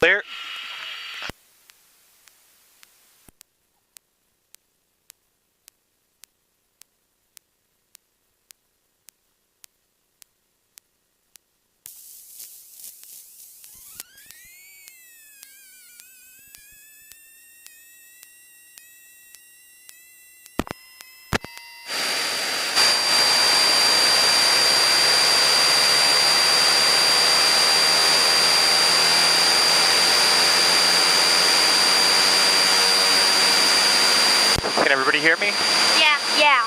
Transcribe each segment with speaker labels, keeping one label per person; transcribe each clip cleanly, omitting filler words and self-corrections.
Speaker 1: Clear. Can everybody hear me?
Speaker 2: Yeah. Yeah.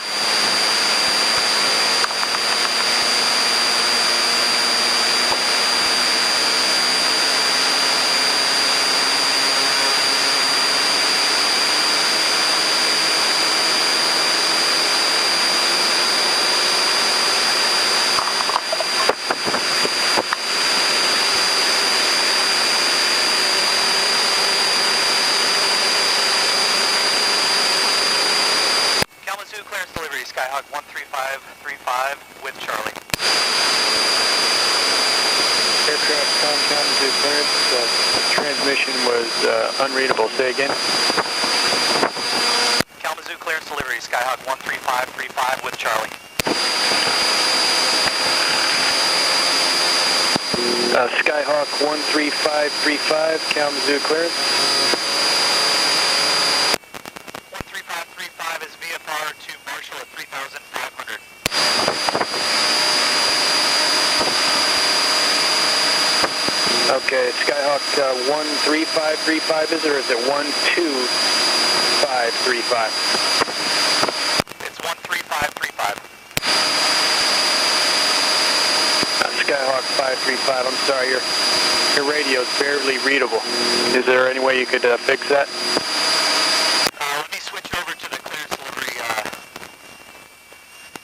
Speaker 1: Kalamazoo, clearance delivery, Skyhawk 13535 with Charlie.
Speaker 3: Aircraft Kalamazoo clearance, transmission was unreadable. Say again.
Speaker 1: Kalamazoo, clearance delivery, Skyhawk 13535 with Charlie.
Speaker 3: Skyhawk 13535, Kalamazoo clearance.
Speaker 1: 13535 is VFR to Marshall at 3,500.
Speaker 3: Okay, Skyhawk 13535 is it, or is it 12535?
Speaker 1: It's 13535.
Speaker 3: Skyhawk 535, I'm sorry, your radio is barely readable. Is there any way you could fix that?
Speaker 1: Let me switch over to the clearance delivery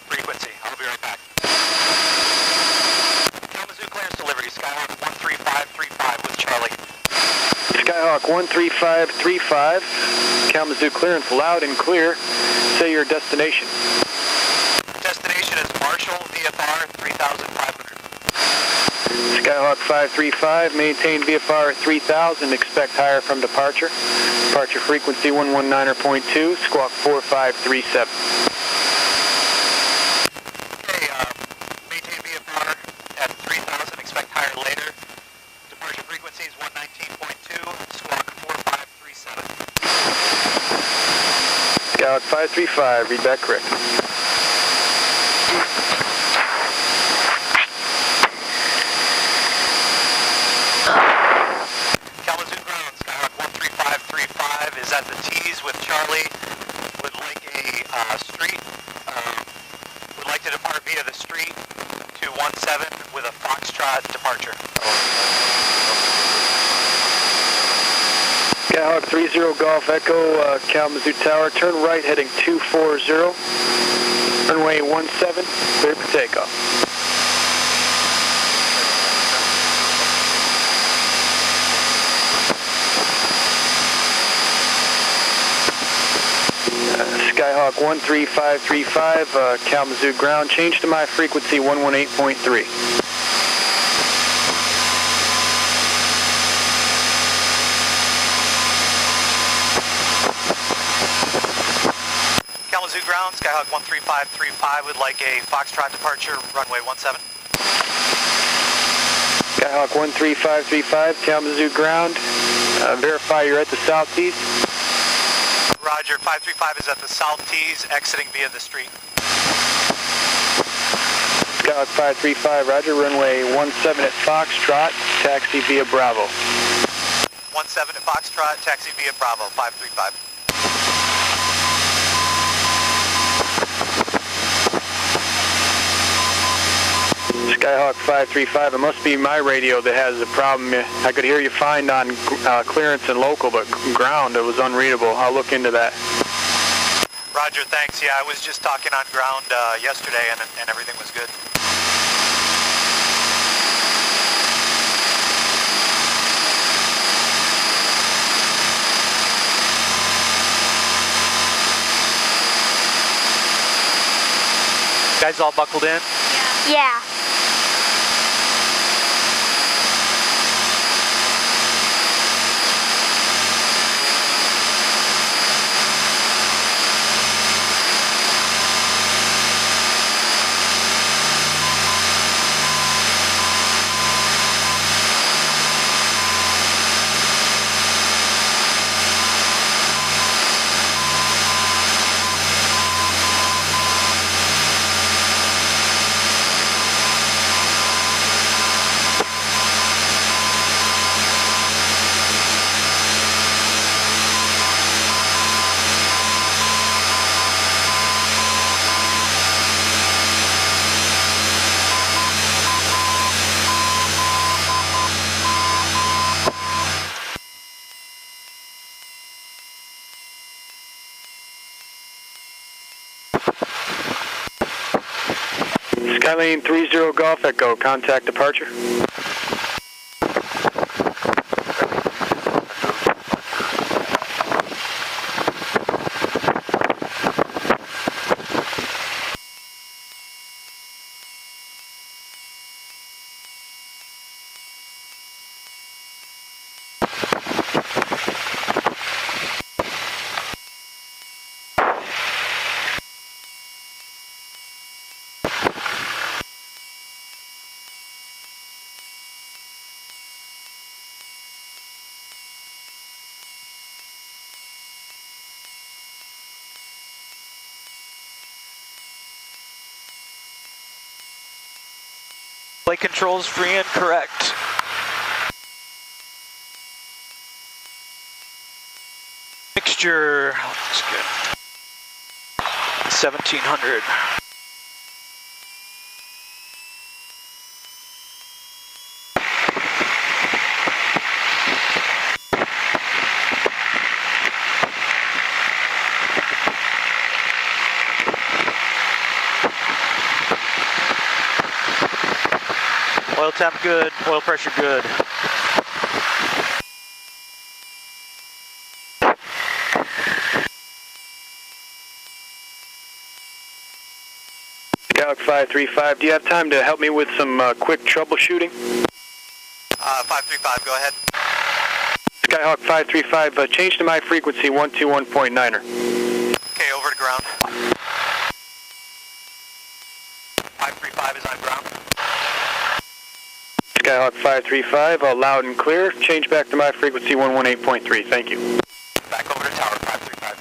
Speaker 1: frequency. I'll be right back. Kalamazoo clearance delivery, Skyhawk 13535 with Charlie.
Speaker 3: Skyhawk 13535, Kalamazoo clearance loud and clear. Say your destination.
Speaker 1: Destination is Marshall, VFR 3,500.
Speaker 3: Skyhawk 535, maintain VFR 3000, expect higher from departure. Departure frequency 119.2, squawk 4537.
Speaker 1: Okay, maintain VFR at 3,000, expect higher later. Departure frequency is 119.2, squawk 4537.
Speaker 3: Skyhawk 535, read back correct.
Speaker 1: Kalamazoo ground, Skyhawk 13535 is at the T's with Charlie. Would like a street, would like to depart via the street to 17 with a Foxtrot departure.
Speaker 3: Skyhawk 30 Golf Echo, Kalamazoo Tower, turn right heading 240. Runway 17, clear for takeoff. Skyhawk 13535, Kalamazoo ground, change to my frequency 118.3.
Speaker 1: Kalamazoo ground, Skyhawk 13535 would like a Foxtrot departure, runway 17.
Speaker 3: Skyhawk 13535, Kalamazoo ground, verify you're at the southeast.
Speaker 1: Roger, 535 is at the South T's, exiting via the street.
Speaker 3: Skyhawk 535, roger, runway 17 at Foxtrot, taxi via Bravo.
Speaker 1: 17 at Foxtrot, taxi via Bravo, 535.
Speaker 3: Skyhawk 535, it must be my radio that has a problem. I could hear you fine on clearance and local, but ground, it was unreadable. I'll look into that.
Speaker 1: Roger, thanks. Yeah, I was just talking on ground yesterday and everything was good. Guys all buckled in?
Speaker 2: Yeah.
Speaker 3: Skylane 30 Golf Echo, contact departure.
Speaker 4: Flight controls free and correct. Mixture, that's good. 1700. Oil temp good, oil pressure good.
Speaker 3: Skyhawk 535, do you have time to help me with some quick troubleshooting?
Speaker 1: 535, go ahead.
Speaker 3: Skyhawk 535, change to my frequency 121.9er.
Speaker 1: Okay, over to ground. 535 is on ground.
Speaker 3: Skyhawk 535, loud and clear. Change back to my frequency 118.3. Thank you.
Speaker 1: Back over to tower 535.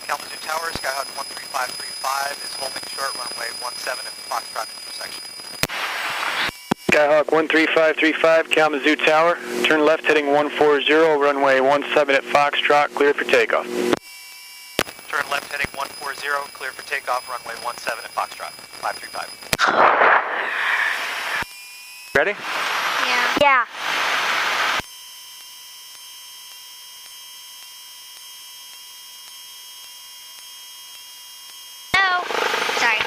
Speaker 1: Kalamazoo Tower, Skyhawk 13535 is holding short runway 17 at the Foxtrot intersection.
Speaker 3: Skyhawk 13535, Kalamazoo Tower. Turn left heading 140, runway 17 at Foxtrot, clear for takeoff.
Speaker 1: Turn left heading 140, clear for takeoff, runway 17 at Foxtrot, 535.
Speaker 4: Ready?
Speaker 2: Yeah. Yeah. No. Sorry.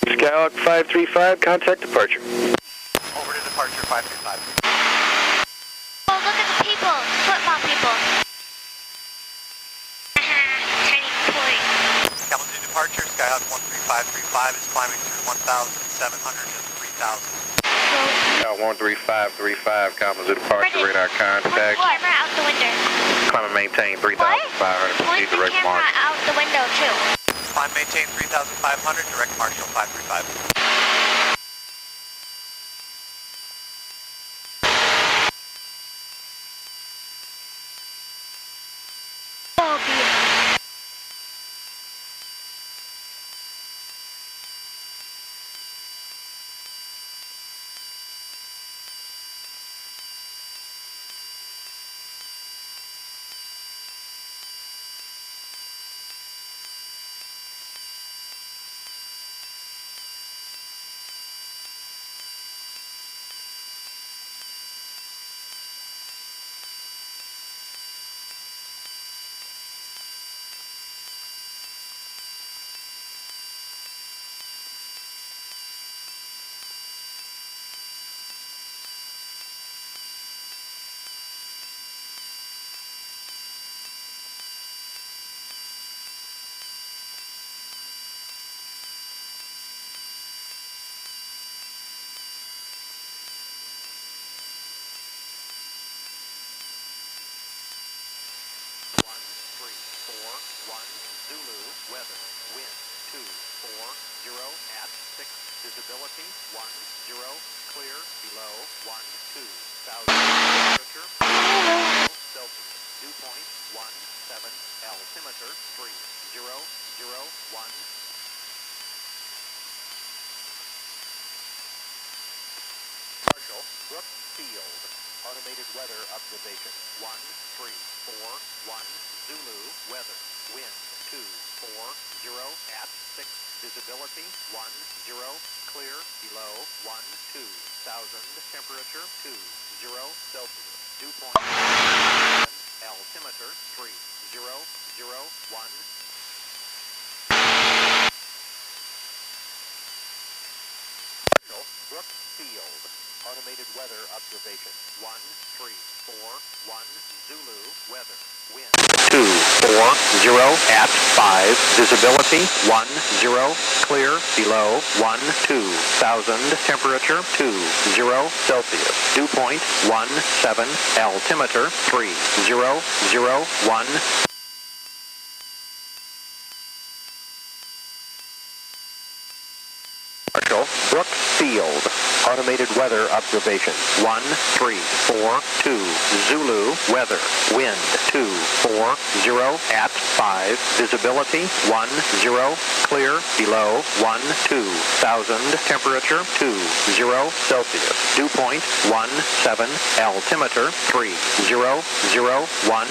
Speaker 3: Skyhawk 535, contact departure.
Speaker 1: Over to departure 535.
Speaker 2: Oh, look at the people. Football people. Tiny toy.
Speaker 1: Kalamazoo departure, Skyhawk 13535 is climbing through 1,700 to 3,000.
Speaker 5: Skyhawk 13535, Kalamazoo departure, radar
Speaker 2: Point the
Speaker 5: contact.
Speaker 2: camera out the window.
Speaker 5: Climb and maintain 3,500,
Speaker 2: Point
Speaker 5: proceed
Speaker 2: the
Speaker 5: direct
Speaker 2: camera
Speaker 5: march.
Speaker 2: out the window, too.
Speaker 1: Climb maintain 3,500, direct marshal 535.
Speaker 2: Oh, beautiful.
Speaker 1: 535,
Speaker 6: Zulu, weather, wind 240 at 6, visibility 10, clear below 12,000, temperature 0 Celsius, dew point 17, altimeter 3001. Marshall, Brooks Field, automated weather observation 1341 Zulu, weather, wind 240 at 6, visibility 10, clear below 12,000, temperature 20 Celsius, dew point 7, altimeter 3001. Marshall, Brooks Field, automated weather observation 1341 Zulu, weather, wind 240 at 5, visibility 10, clear below 12,000, temperature 20 Celsius, dew point 17, altimeter 3001. Marshall, Brooks Field, automated weather observation 1342 Zulu, weather, wind 240 at 5, visibility 10, clear below 12,000, temperature 20 Celsius, dew point 17, altimeter 3001.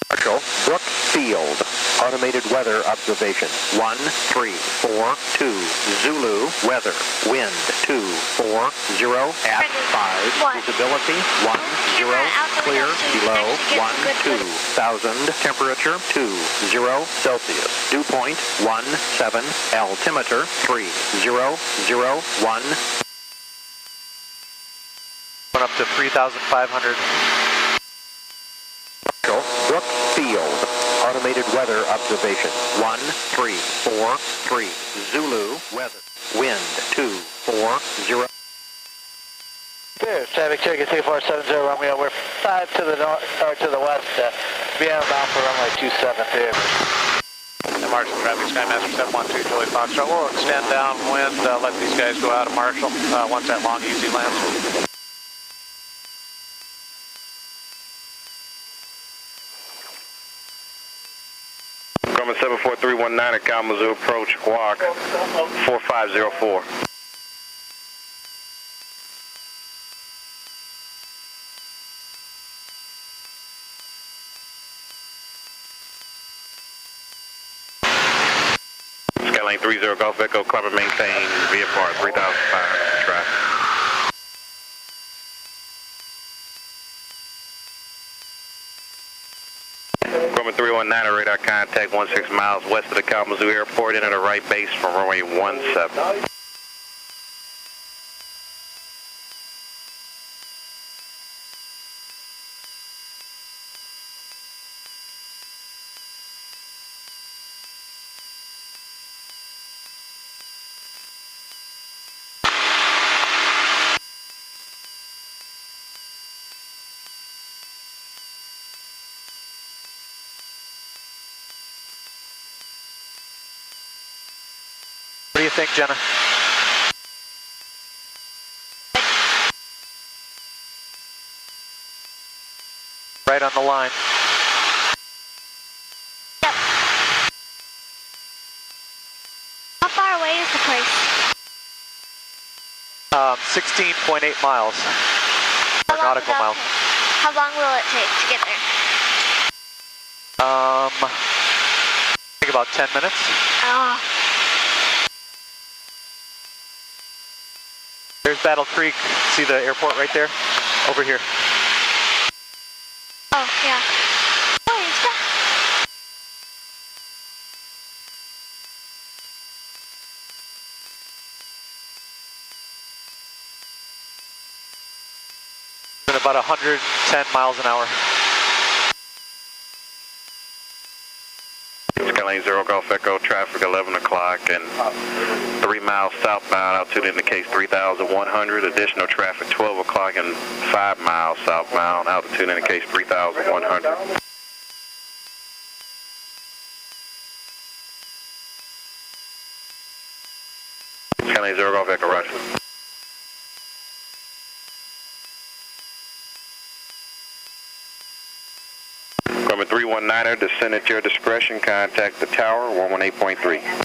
Speaker 6: Marshall, Brooks Field, automated weather observation 1342 Zulu, weather, wind 240 at 5, visibility 10, clear below 12,000, temperature 20 Celsius, dew point 17, altimeter 3001.
Speaker 4: Went up to 3,500.
Speaker 6: Brooks Field, automated weather observation 1343 Zulu, weather, wind 240.
Speaker 7: There, traffic check at 3470 Romeo. We're 5 to the north or to the west. Being bound for runway 27 there.
Speaker 8: And Marshall traffic, Skymaster 712 Julie Foxtrot. We'll extend downwind, let these guys go out of Marshall once that long easy lands.
Speaker 5: Coming 74319 at Kalamazoo, approach walk 4504. Skyline 30 Golf Echo, climb and maintain VFR 3,500 traffic. Grumman 319, radar contact 16 miles west of the Kalamazoo Airport, into the right base from runway 17.
Speaker 4: What do you think, Jenna? Right on the line.
Speaker 2: Yep. How far away is the place?
Speaker 4: 16.8 miles.
Speaker 2: How long
Speaker 4: nautical miles.
Speaker 2: How long will it take to get there?
Speaker 4: I think about 10 minutes.
Speaker 2: Oh.
Speaker 4: There's Battle Creek. See the airport right there? Over here.
Speaker 2: Oh, yeah. Oh, it's that.
Speaker 4: Doing about 110 miles an hour.
Speaker 5: Lane 0 Golf Echo, traffic 11 o'clock and 3 miles southbound, altitude indicates 3,100. Additional traffic 12 o'clock and 5 miles southbound, altitude indicates 3,100. Lane 0 Golf Echo, roger. Number 319er, descend at your discretion, contact the tower, 118.3.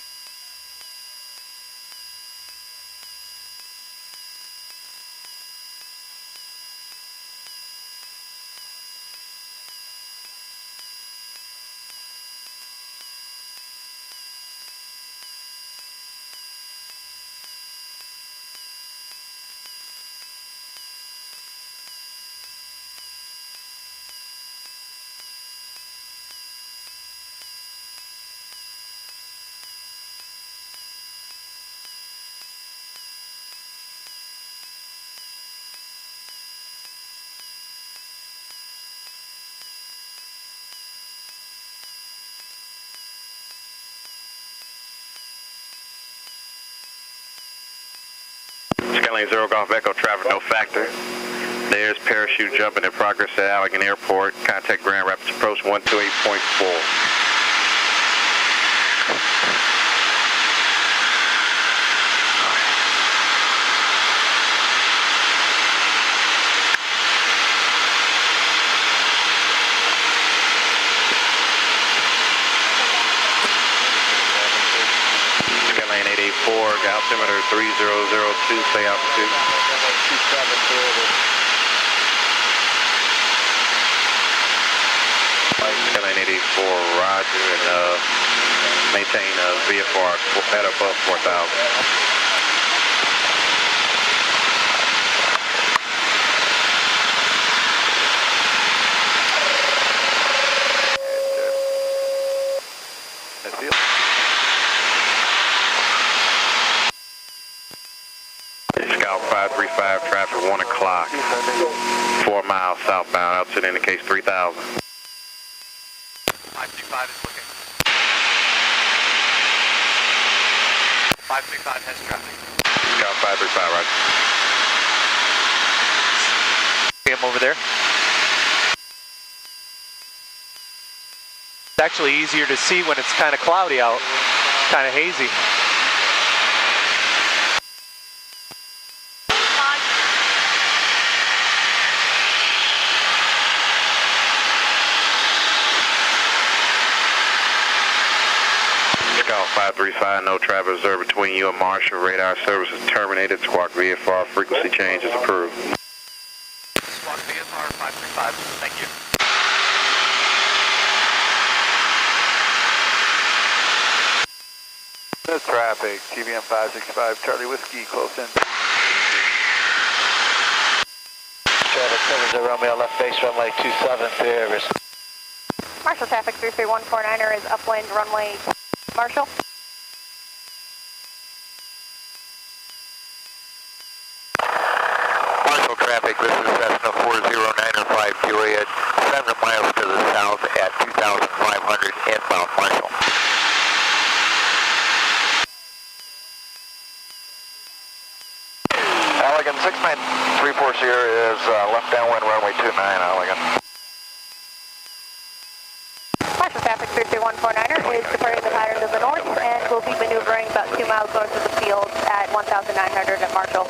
Speaker 5: Lane 0 Golf Echo, traffic no factor. There's parachute jumping in progress at Allegan Airport. Contact Grand Rapids Approach 128.4. Altimeter 3002, say altitude. 984, roger, and maintain VFR at above 4,000. Scout 535, traffic 1 o'clock, 4 miles southbound, altitude indicates 3,000.
Speaker 1: 535 is looking. 535 has traffic.
Speaker 5: Scout 535, right.
Speaker 4: See him over there. It's actually easier to see when it's kind of cloudy out, kind of hazy.
Speaker 5: Scout 535, no traffic observed between you and Marshall. Radar service is terminated. Squawk VFR frequency change is approved.
Speaker 1: Squawk VFR 535, thank you.
Speaker 3: No traffic, TVM 565, Charlie Whiskey, close in.
Speaker 7: Traffic covers the Romeo left base runway 27 clear.
Speaker 9: Marshall traffic 33149er is upwind runway Marshall.
Speaker 10: Marshall traffic, this is Cessna 40905 Juliet, 7 miles to the south at 2,500 inbound Marshall.
Speaker 3: Allegan 69340 is left downwind runway 29, Allegan.
Speaker 9: Marshall traffic 33149er is departing the pattern to the north and will be maneuvering about 2 miles north of the field at 1,900 at Marshall.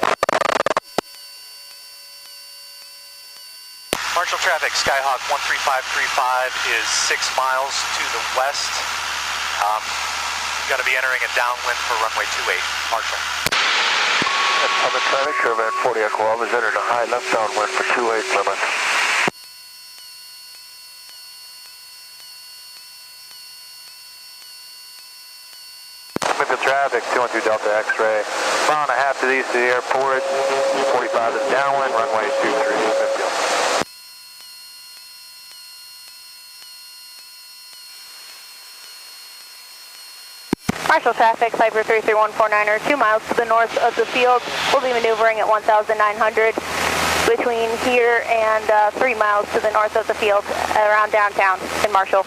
Speaker 1: Marshall traffic, Skyhawk 13535 is 6 miles to the west. Going to be entering a downwind for runway 28, Marshall.
Speaker 3: Public traffic, Chevrolet 40 Echo is entered a high left downwind for 28 Plymouth. Plymouth traffic, 212 Delta X-ray. Mile and a half to the east of the airport. 45 is downwind, runway 2350.
Speaker 9: Marshall traffic, Cyber 33149er, 2 miles to the north of the field. We'll be maneuvering at 1,900 between here and 3 miles to the north of the field around downtown in Marshall.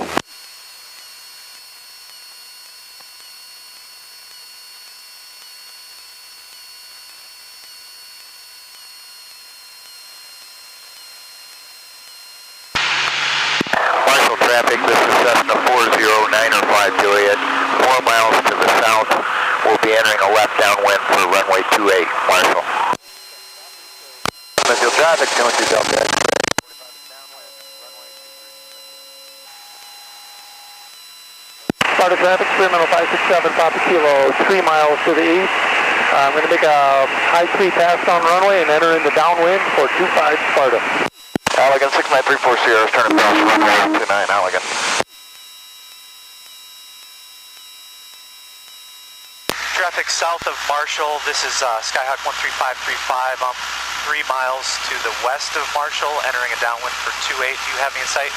Speaker 10: traffic, this is Cessna 40905 Juliet. 4 miles to the south, we'll be entering a left downwind for runway 28, Marshall.
Speaker 6: Midfield traffic, 212 Delta.
Speaker 7: Sparta traffic, experimental 567, Papa Kilo, 3 miles to the east. I'm going to make a high speed pass down runway and enter in the downwind for 25 Sparta.
Speaker 10: Allegan 69340 Sierra, turning south to runway 29, Allegan.
Speaker 4: Traffic south of Marshall, this is Skyhawk 13535. I'm 3 miles to the west of Marshall, entering a downwind for 28. Do you have me in sight?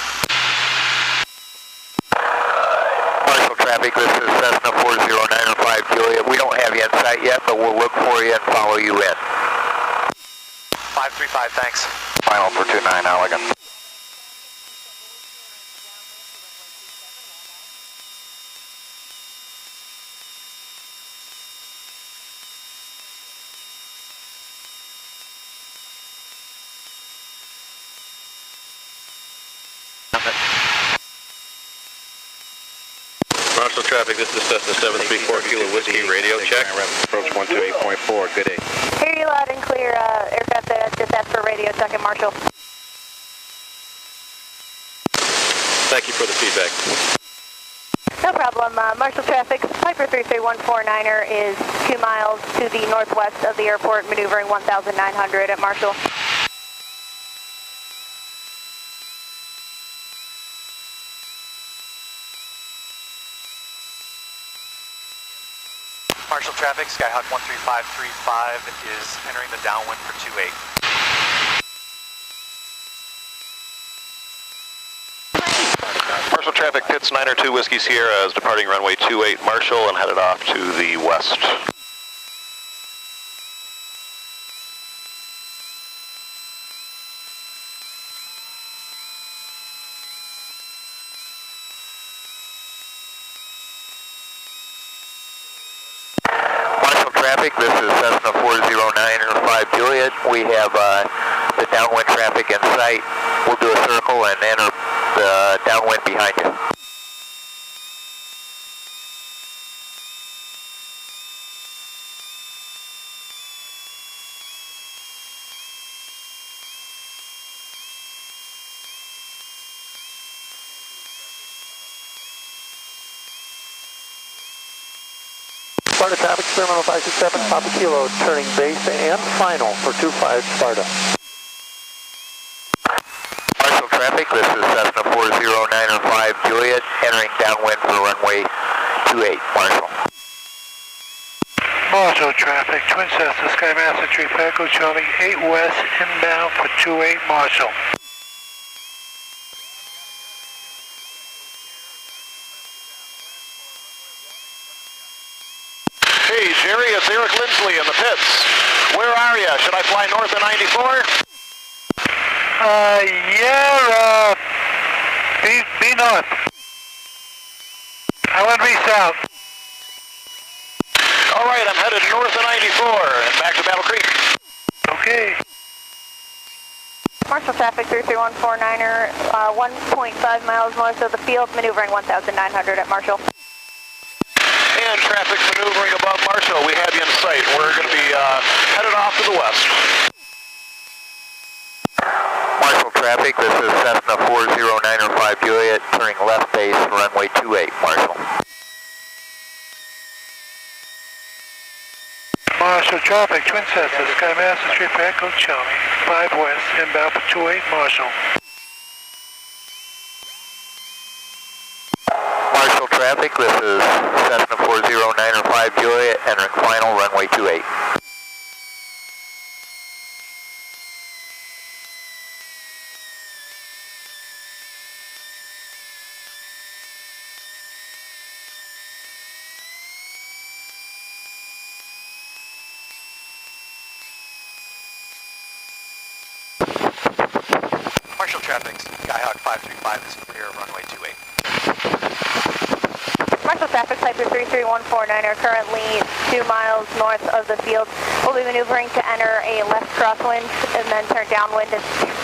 Speaker 10: Marshall traffic, this is Cessna 40905 Juliet. We don't have you in sight yet, but we'll look for you and follow you in.
Speaker 4: 535, thanks.
Speaker 10: Final for 29, Allegan.
Speaker 5: Marshall traffic, this is Cessna 734 Kilo Whiskey, radio check. Approach 128.4, good day.
Speaker 9: Hear you loud and clear, aircraft that just asked for radio check at Marshall.
Speaker 5: Thank you for the feedback.
Speaker 9: No problem. Marshall traffic, Piper 33149er is 2 miles to the northwest of the airport, maneuvering 1,900 at Marshall.
Speaker 4: Marshall traffic, Skyhawk 13535 is entering the downwind for 28.
Speaker 5: Marshall traffic, Pitts 902 Whiskey Sierra is departing runway 28 Marshall and headed off to the west.
Speaker 10: Traffic, this is Cessna 40905 Juliet. We have the downwind traffic in sight. We'll do a circle and enter the downwind behind you.
Speaker 7: Sparta traffic, experimental 567, Papa Kilo, turning base and final for 25 Sparta.
Speaker 10: Marshall traffic, this is Cessna 40905 Juliet, entering downwind for runway 28, Marshall.
Speaker 7: Marshall traffic, Twin Cessna, Skymaster 3 Echo Charlie, 8 west, inbound for 28 Marshall.
Speaker 5: Hey Jerry, it's Eric Lindsley in the pits. Where are you? Should I fly north of 94?
Speaker 7: Be north. I want to be south.
Speaker 5: All right, I'm headed north of 94 and back to Battle Creek.
Speaker 7: Okay.
Speaker 9: Marshall traffic, 33149er, 1.5 miles north of the field, maneuvering 1,900 at Marshall.
Speaker 5: And traffic maneuvering above Marshall. We have you in sight. We're going to be headed off to the west.
Speaker 10: Marshall traffic, this is Cessna 40905 Juliet, turning left base for runway 28, Marshall.
Speaker 7: Marshall traffic, Twin Cessna, Skymaster 3 Echo Charlie, 5 west, inbound for 28 Marshall.
Speaker 10: Marshall traffic, this is Cessna 40905 Juliet, entering final runway 28.
Speaker 4: Marshall traffic, Skyhawk 535 is clear, runway 28.
Speaker 9: Marshall traffic, Piper 33149er, currently 2 miles north of the field. We'll be maneuvering to enter a left crosswind and then turn downwind to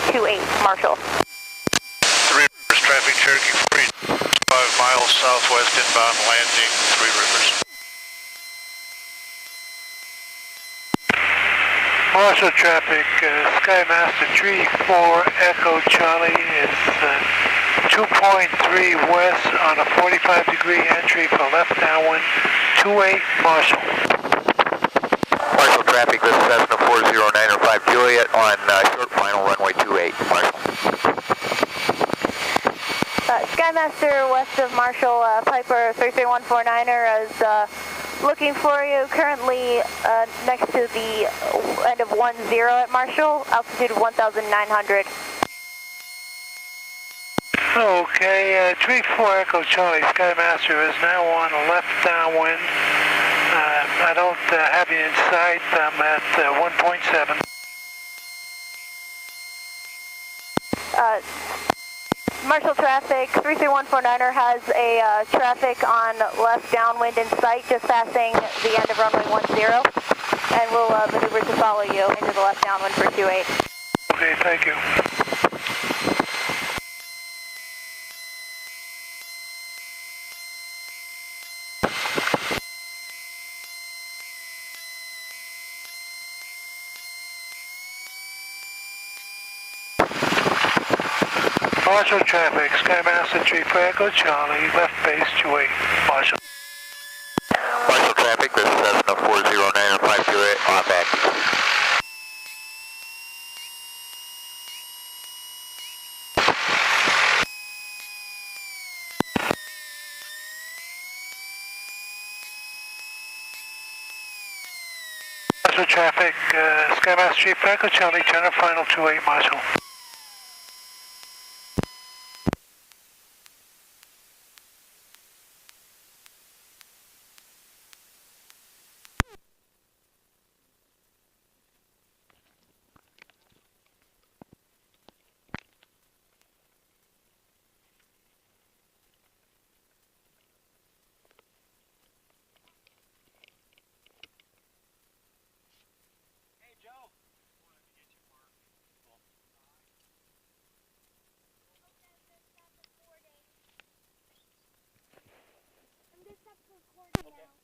Speaker 9: 28 Marshall.
Speaker 5: 3 Rivers
Speaker 11: traffic, Cherokee 45 miles southwest inbound landing, Three Rivers. Marshall traffic, Skymaster 34 Echo Charlie is 2.3 west on a 45-degree entry for left downwind, 28 Marshall.
Speaker 10: Marshall traffic, this is Cessna 4095 Juliet on short final runway 28, Marshall.
Speaker 9: Skymaster west of Marshall, Piper 33149er is looking for you, currently next to the end of 10 at Marshall, altitude of 1,900.
Speaker 11: Okay, 34 Echo Charlie, Skymaster is now on a left downwind. I don't have you in sight, I'm at 1.7.
Speaker 9: Marshall traffic, 33149er has a traffic on left downwind in sight, just passing the end of runway 10, and we'll maneuver to follow you into the left downwind for 28.
Speaker 11: Okay, thank you. Marshall traffic, Skymaster 34 Echo Charlie, left base 28, Marshall.
Speaker 10: Marshall traffic, this is Cessna 4095 Juliet, off active.
Speaker 11: Marshall traffic, Skymaster 34 Echo Charlie, turn to final 28, Marshall.
Speaker 2: I'm just up for recording now.